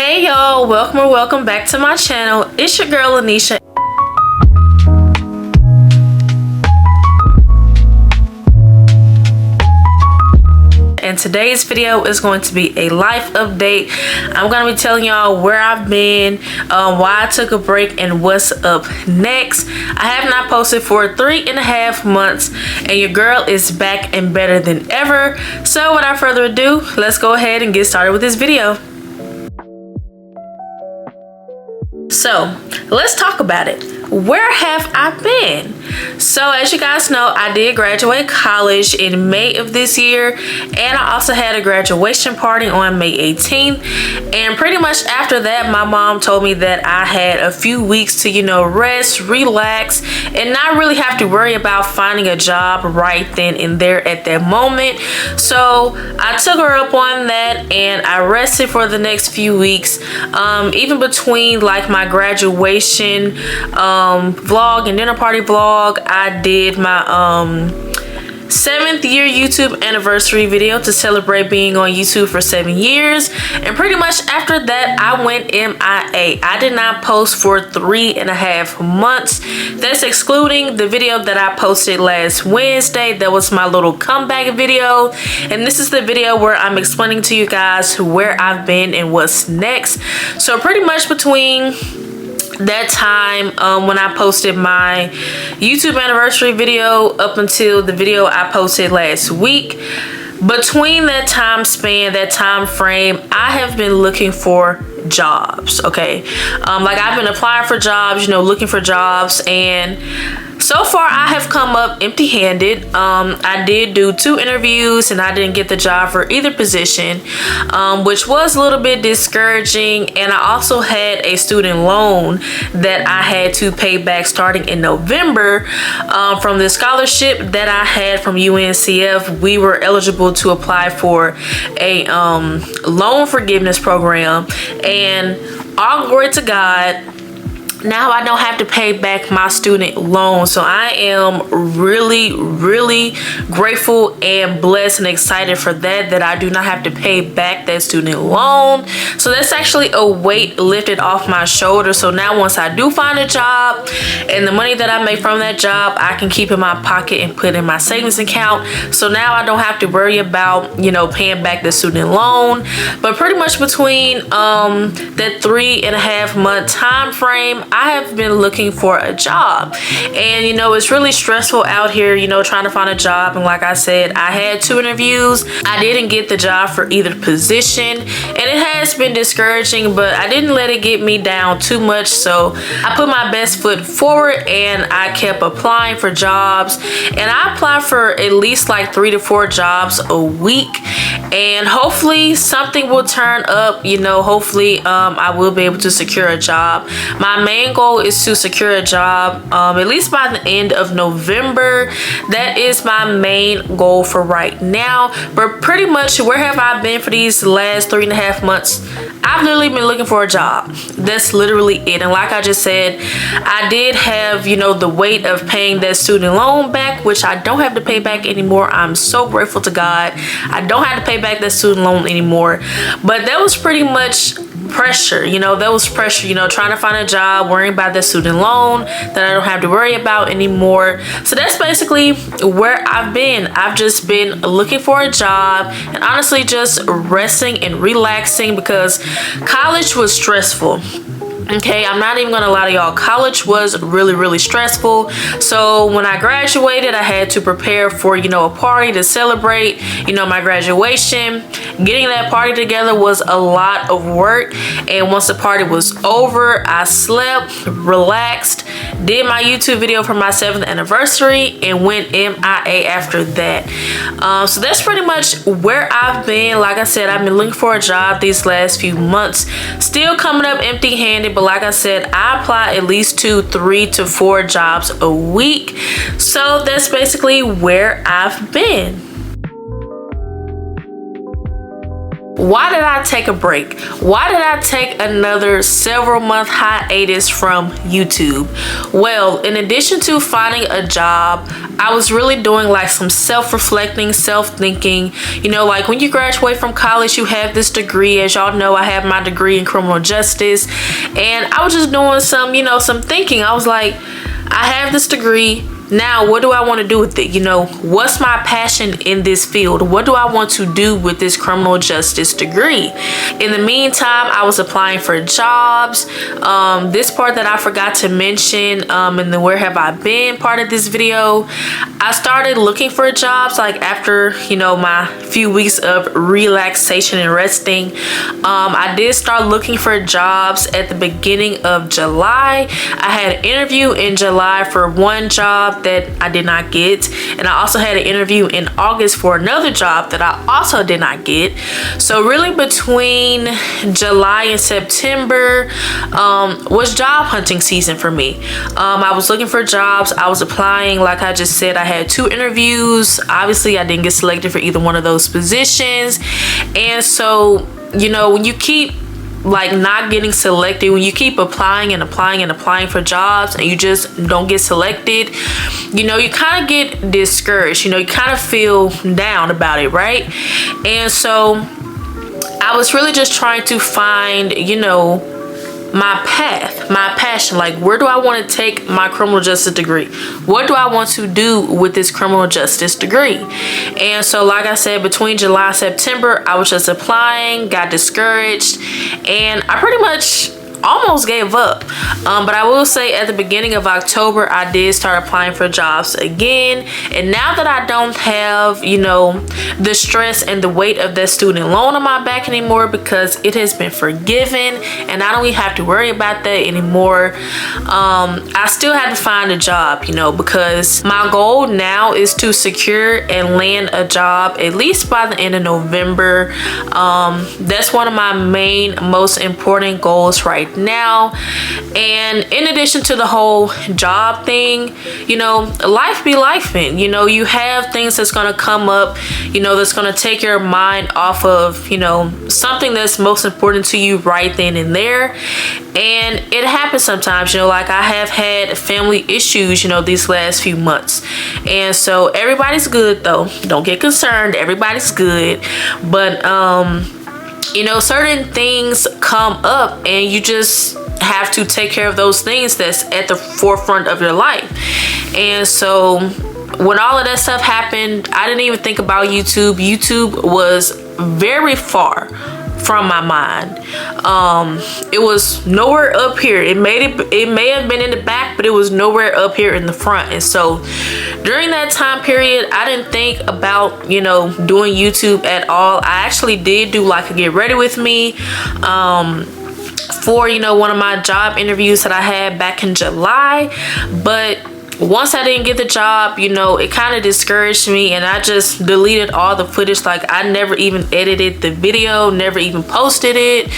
Hey y'all, welcome or welcome back to my channel. It's your girl Lanesha. And today's video is going to be a life update. I'm going to be telling y'all where I've been, why I took a break, and what's up next. I have not posted for 3.5 months, and your girl is back and better than ever. So without further ado, let's go ahead and get started with this video. So let's talk about it. Where have I been? So as you guys know, I did graduate college in May of this year, and I also had a graduation party on May 18th. And pretty much after that, my mom told me that I had a few weeks to, rest, relax, and not really have to worry about finding a job right then and there at that moment. So I took her up on that, and I rested for the next few weeks. Even between like my graduation vlog and dinner party vlog, I did my 7th year YouTube anniversary video to celebrate being on YouTube for 7 years. And pretty much after that, I went MIA. I did not post for 3.5 months. That's excluding the video that I posted last Wednesday. That was my little comeback video, and this is the video where I'm explaining to you guys where I've been and what's next. So pretty much between that time when I posted my YouTube anniversary video up until the video I posted last week, between that time span, that time frame, I have been looking for jobs. Okay, like I've been applying for jobs, looking for jobs, and so far I have come up empty-handed. I did do 2 interviews and I didn't get the job for either position, which was a little bit discouraging. And I also had a student loan that I had to pay back starting in November from the scholarship that I had from UNCF. We were eligible to apply for a loan forgiveness program, and all glory to God, now I don't have to pay back my student loan. So I am really grateful and blessed and excited for that I do not have to pay back that student loan. So that's actually a weight lifted off my shoulder. So now once I do find a job, and the money that I make from that job, I can keep in my pocket and put in my savings account. So now I don't have to worry about paying back the student loan. But pretty much between that 3.5 month time frame, I have been looking for a job, and it's really stressful out here, trying to find a job. And like I said, I had 2 interviews. I didn't get the job for either position, and it has been discouraging, but I didn't let it get me down too much. So I put my best foot forward, and I kept applying for jobs, and I applied for at least like 3 to 4 jobs a week, and hopefully something will turn up. Hopefully I will be able to secure a job. My main goal is to secure a job at least by the end of November. That is my main goal for right now. But pretty much, where have I been for these last 3.5 months? I've literally been looking for a job. That's literally it. And like I just said, I did have the weight of paying that student loan back, which I don't have to pay back anymore. I'm so grateful to God I don't have to pay back that student loan anymore. But that was pretty much pressure. That was pressure, trying to find a job, worrying about the student loan that I don't have to worry about anymore. So that's basically where I've been. I've just been looking for a job, and honestly just resting and relaxing, because college was stressful. Okay, I'm not even gonna lie to y'all, college was really stressful. So when I graduated, I had to prepare for a party to celebrate my graduation. Getting that party together was a lot of work, and once the party was over, I slept, relaxed, did my YouTube video for my 7th anniversary, and went MIA after that. So that's pretty much where I've been. Like I said, I've been looking for a job these last few months, still coming up empty-handed. But like I said, I apply at least 2, 3 to 4 jobs a week. So that's basically where I've been. why did I take a break? Why did I take another several month hiatus from YouTube? Well, in addition to finding a job, I was really doing like some self-reflecting, self-thinking. You know, like when you graduate from college, you have this degree. As y'all know, I have my degree in criminal justice, and I was just doing some, you know, some thinking. I was like, I have this degree. Now, what do I want to do with it? You know, what's my passion in this field? What do I want to do with this criminal justice degree? In the meantime, I was applying for jobs. This part that I forgot to mention in the where have I been part of this video, I started looking for jobs like after, you know, my few weeks of relaxation and resting. I did start looking for jobs at the beginning of July. I had an interview in July for one job that I did not get, and I also had an interview in August for another job that I also did not get. So really between July and September was job hunting season for me. I was looking for jobs. I was applying. Like I just said, I had 2 interviews. Obviously I didn't get selected for either one of those positions. And so, you know, when you keep like not getting selected, when you keep applying and applying and applying for jobs and you just don't get selected, you know, you kind of get discouraged. You know, you kind of feel down about it, right? And so I was really just trying to find, you know, my path, my passion. Like, where do I want to take my criminal justice degree? What do I want to do with this criminal justice degree? And so, like I said, between July and September, I was just applying, got discouraged, and I pretty much almost gave up. But I will say at the beginning of October, I did start applying for jobs again. And now that I don't have, you know, the stress and the weight of that student loan on my back anymore, because it has been forgiven and I don't even have to worry about that anymore, I still have to find a job, you know, because my goal now is to secure and land a job at least by the end of November. That's one of my main, most important goals right now. And in addition to the whole job thing, you know, life be lifing. You know, you have things that's gonna come up, you know, that's gonna take your mind off of, you know, something that's most important to you right then and there. And it happens sometimes, you know, like I have had family issues, you know, these last few months. And so everybody's good though. Don't get concerned, everybody's good. But you know, certain things come up and you just have to take care of those things that's at the forefront of your life. And so when all of that stuff happened, I didn't even think about YouTube. YouTube was very far from my mind. It was nowhere up here. It may have been in the back, but it was nowhere up here in the front. And so during that time period, I didn't think about, you know, doing YouTube at all. I actually did do like a get ready with me for, you know, one of my job interviews that I had back in July. But once I didn't get the job, you know, it kind of discouraged me, and I just deleted all the footage. Like, I never even edited the video, never even posted it.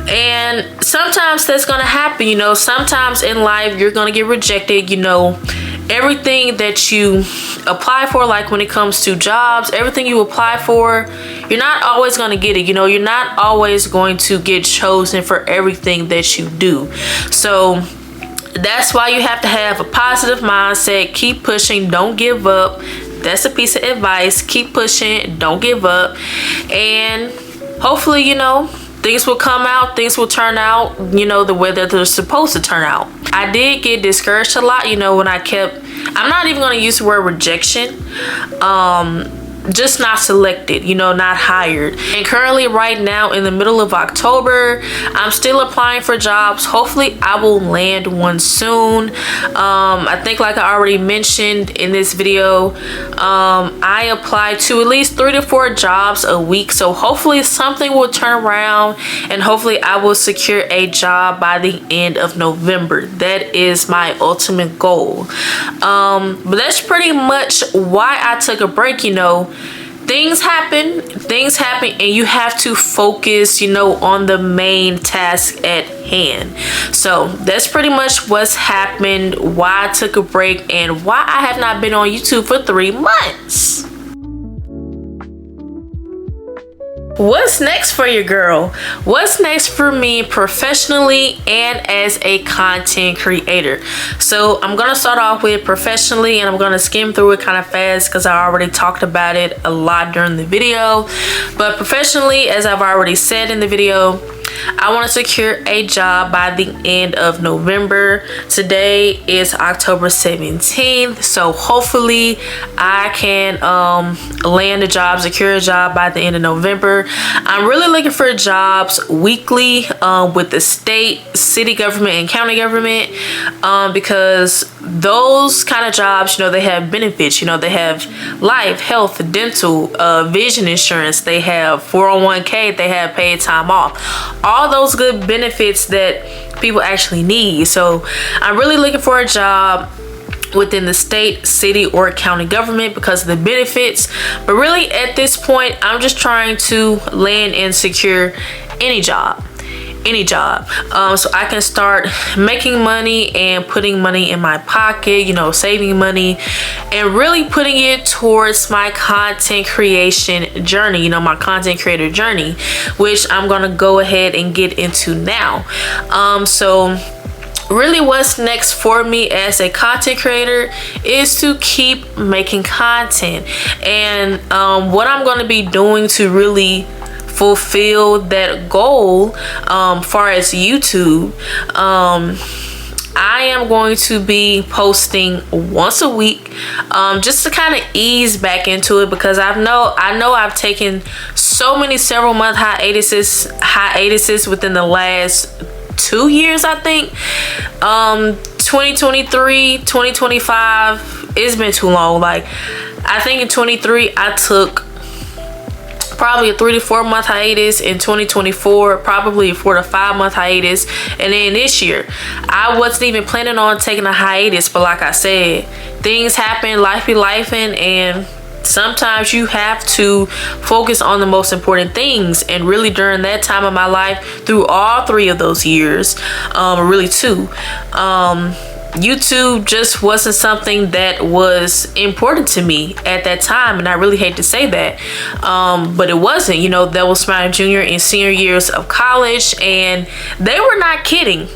And sometimes that's gonna happen, you know. Sometimes in life you're gonna get rejected, you know. Everything that you apply for, like when it comes to jobs, everything you apply for, you're not always going to get it. You know, you're not always going to get chosen for everything that you do. So that's why you have to have a positive mindset. Keep pushing, don't give up. That's a piece of advice. Keep pushing, don't give up. And hopefully, you know, things will come out, things will turn out, you know, the way that they're supposed to turn out. I did get discouraged a lot, you know, when I'm not even going to use the word rejection. Just not selected, you know, not hired. And currently right now in the middle of October, I'm still applying for jobs. Hopefully I will land one soon. I think, like I already mentioned in this video, I apply to at least 3 to 4 jobs a week. So hopefully something will turn around and hopefully I will secure a job by the end of November. That is my ultimate goal. But that's pretty much why I took a break, you know. Things happen, and you have to focus, you know, on the main task at hand. So that's pretty much what's happened, why I took a break, and why I have not been on YouTube for 3 months. What's next for your girl? What's next for me professionally and as a content creator? So I'm gonna start off with professionally, and I'm gonna skim through it kind of fast because I already talked about it a lot during the video. But professionally, as I've already said in the video, I want to secure a job by the end of November. Today is October 17th, so hopefully I can land a job, secure a job by the end of November. I'm really looking for jobs weekly with the state, city government, and county government, because those kind of jobs, you know, they have benefits. You know, they have life, health, dental, vision insurance, they have 401k, they have paid time off, all those good benefits that people actually need. So I'm really looking for a job within the state, city, or county government because of the benefits. But really at this point, I'm just trying to land and secure any job, so I can start making money and putting money in my pocket, you know, saving money and really putting it towards my content creation journey, you know, my content creator journey, which I'm gonna go ahead and get into now. So really what's next for me as a content creator is to keep making content, and what I'm going to be doing to really fulfill that goal far as YouTube, I am going to be posting once a week, just to kind of ease back into it, because I know I've taken several month hiatuses within the last 2 years. I think 2023, 2025, it's been too long. Like, I think in 23 I took probably a 3 to 4 month hiatus. In 2024, probably a 4 to 5 month hiatus. And then this year, I wasn't even planning on taking a hiatus, but like I said, things happen, life be lifing, and sometimes you have to focus on the most important things. And really during that time of my life, through all 3 of those years, really 2, YouTube just wasn't something that was important to me at that time. And I really hate to say that, but it wasn't. You know, that was my junior and senior years of college, and they were not kidding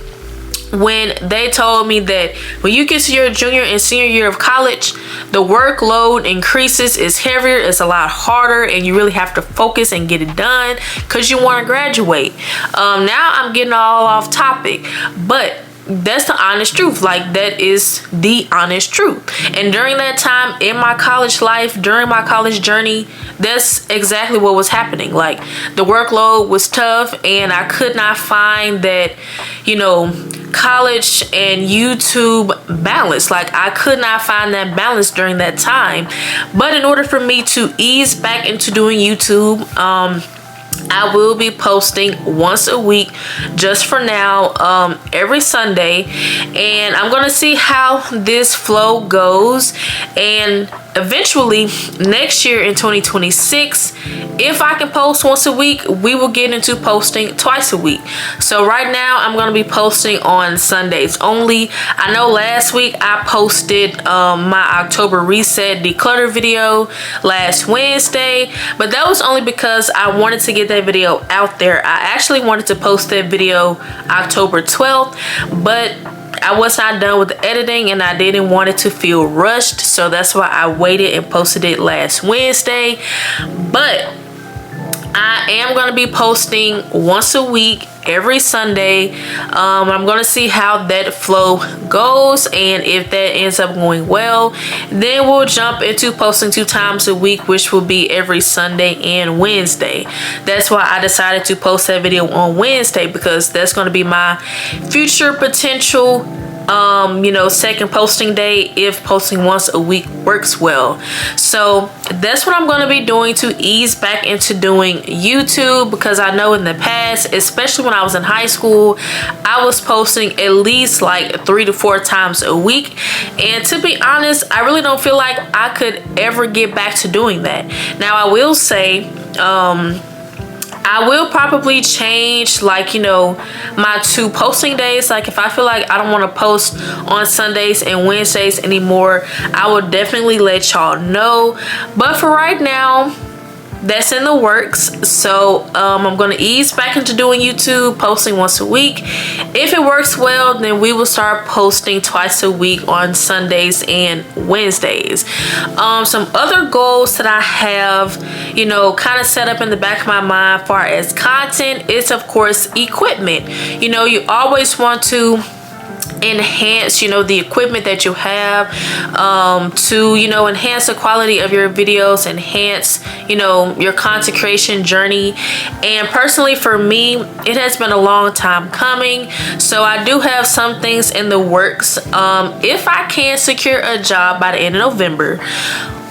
when they told me that when you get to your junior and senior year of college, the workload increases, it's heavier, it's a lot harder, and you really have to focus and get it done because you want to graduate. Now I'm getting all off topic, but that's the honest truth. Like, that is the honest truth. And during that time in my college life, during my college journey, that's exactly what was happening. Like, the workload was tough, and I could not find that, you know, college and YouTube balance. Like, I could not find that balance during that time. But in order for me to ease back into doing YouTube, I will be posting once a week just for now, every Sunday, and I'm gonna see how this flow goes. And eventually next year in 2026, if I can post once a week, we will get into posting twice a week. So right now I'm going to be posting on Sundays only. I know last week I posted my October reset declutter video last Wednesday, but that was only because I wanted to get that video out there. I actually wanted to post that video October 12th, but I was not done with the editing and I didn't want it to feel rushed, so that's why I waited and posted it last Wednesday. But I am going to be posting once a week every Sunday. I'm going to see how that flow goes, and if that ends up going well, then we'll jump into posting 2 times a week, which will be every Sunday and Wednesday. That's why I decided to post that video on Wednesday, because that's going to be my future potential second posting day if posting once a week works well. So that's what I'm going to be doing to ease back into doing YouTube, because I know in the past, especially when I was in high school, I was posting at least like 3 to 4 times a week, and to be honest, I really don't feel like I could ever get back to doing that. Now I will say, I will probably change, like, my 2 posting days. Like, if I feel like I don't want to post on Sundays and Wednesdays anymore, I will definitely let y'all know. But for right now, that's in the works. So I'm gonna ease back into doing YouTube, posting once a week. If it works well, then we will start posting twice a week on Sundays and Wednesdays. Some other goals that I have, you know, kind of set up in the back of my mind as far as content is, of course, equipment. You know, you always want to enhance, you know, the equipment that you have, to, you know, enhance the quality of your videos, enhance, you know, your content creation journey. And personally for me, it has been a long time coming, so I do have some things in the works. If I can secure a job by the end of November,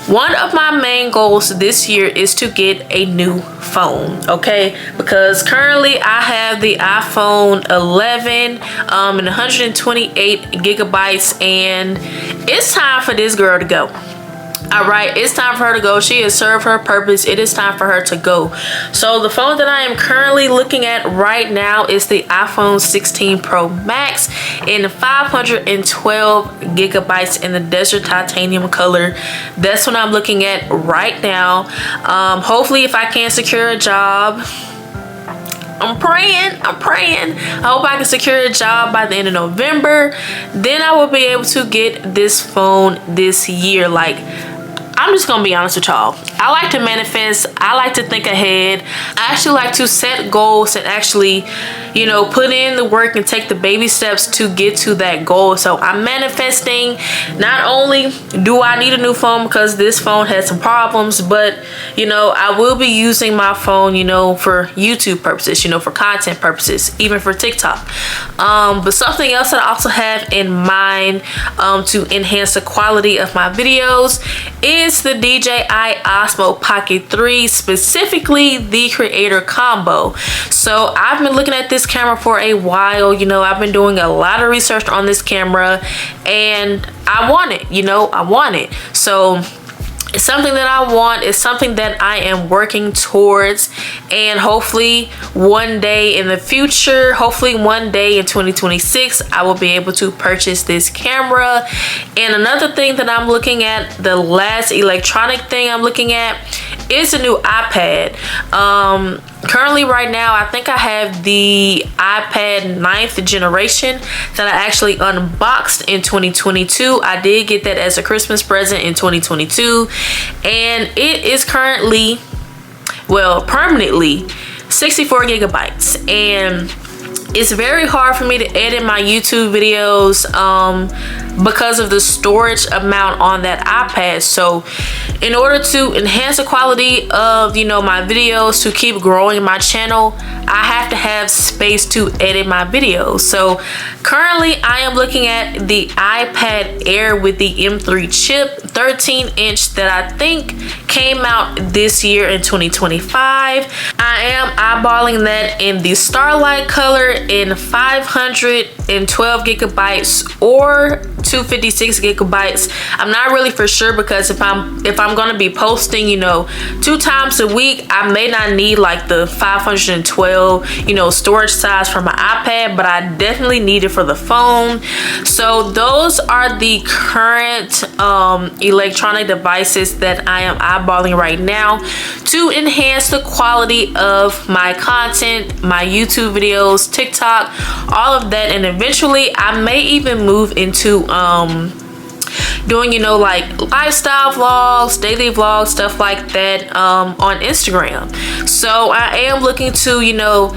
one of my main goals this year is to get a new phone, okay? Because currently I have the iPhone 11 and 128 gigabytes, and it's time for this girl to go. All right, it's time for her to go. She has served her purpose. It is time for her to go. So the phone that I am currently looking at right now is the iPhone 16 Pro Max in 512 gigabytes in the desert titanium color. That's what I'm looking at right now. Hopefully, if I can secure a job, I'm praying. I hope I can secure a job by the end of November. Then I will be able to get this phone this year. Like, I'm just gonna be honest with y'all. I like to manifest. I like to think ahead. I actually like to set goals and actually, you know, put in the work and take the baby steps to get to that goal. So I'm manifesting. Not only do I need a new phone because this phone has some problems, but, you know, I will be using my phone, you know, for YouTube purposes, you know, for content purposes, even for TikTok. But something else that I also have in mind to enhance the quality of my videos is the DJI Osmo Pocket 3, specifically the creator combo. So I've been looking at this camera for a while. You know, I've been doing a lot of research on this camera, and I want it, you know, I want it. So it's something that I want. It's something that I am working towards, and hopefully one day in the future, hopefully one day in 2026, I will be able to purchase this camera. And another thing that I'm looking at, the last electronic thing I'm looking at, is a new iPad. Currently right now, I think I have the iPad 9th generation that I actually unboxed in 2022. I did get that as a Christmas present in 2022, and it is currently, well, permanently 64 gigabytes, and it's very hard for me to edit my YouTube videos because of the storage amount on that iPad. So in order to enhance the quality of, you know, my videos, to keep growing my channel, I have to have space to edit my videos. So currently I am looking at the iPad Air with the M3 chip, 13-inch, that I think came out this year in 2025. I am eyeballing that in the Starlight color in 512 gigabytes or 256 gigabytes. I'm not really for sure, because if I'm gonna be posting, you know, 2 times a week, I may not need like the 512, you know, storage size for my iPad, but I definitely need it for the phone. So those are the current electronic devices that I am eyeballing right now to enhance the quality of my content, my YouTube videos, TikTok, all of that. And eventually I may even move into doing, you know, like lifestyle vlogs, daily vlogs, stuff like that on Instagram. So I am looking to, you know,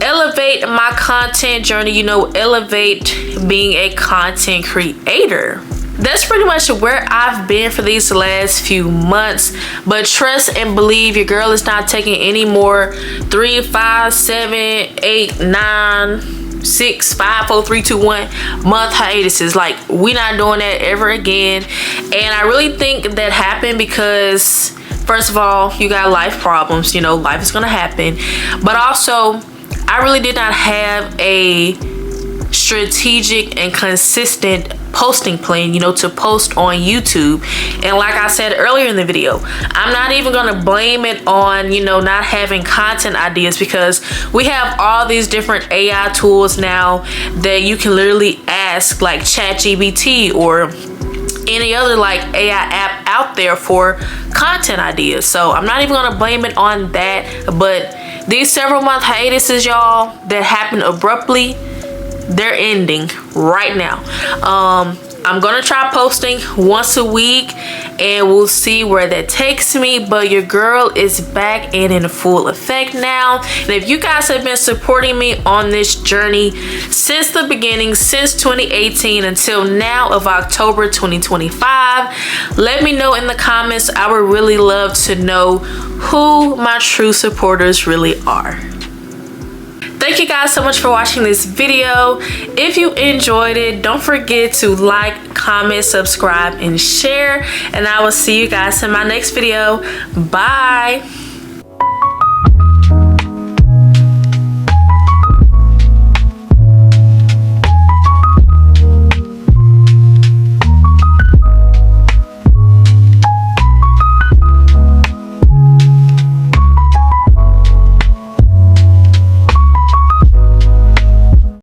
elevate my content journey, you know, elevate being a content creator. That's pretty much where I've been for these last few months. But trust and believe, your girl is not taking any more 3, 5, 7, 8, 9, 6, 5, 4, 3, 2, 1 month hiatuses. Like, we're not doing that ever again. And I really think that happened because, first of all, you got life problems. You know, life is gonna happen. But also, I really did not have a strategic and consistent posting plan, you know, to post on YouTube. And like I said earlier in the video, I'm not even gonna blame it on, you know, not having content ideas, because we have all these different AI tools now that you can literally ask, like ChatGPT or any other like AI app out there for content ideas. So I'm not even gonna blame it on that, but these several month hiatuses, y'all, that happened abruptly, they're ending right now. I'm gonna try posting once a week and we'll see where that takes me, but your girl is back and in full effect now. And if you guys have been supporting me on this journey since the beginning, since 2018 until now of October 2025, let me know in the comments. I would really love to know who my true supporters really are. Thank you guys so much for watching this video. If you enjoyed it, don't forget to like, comment, subscribe, and share. And I will see you guys in my next video. Bye.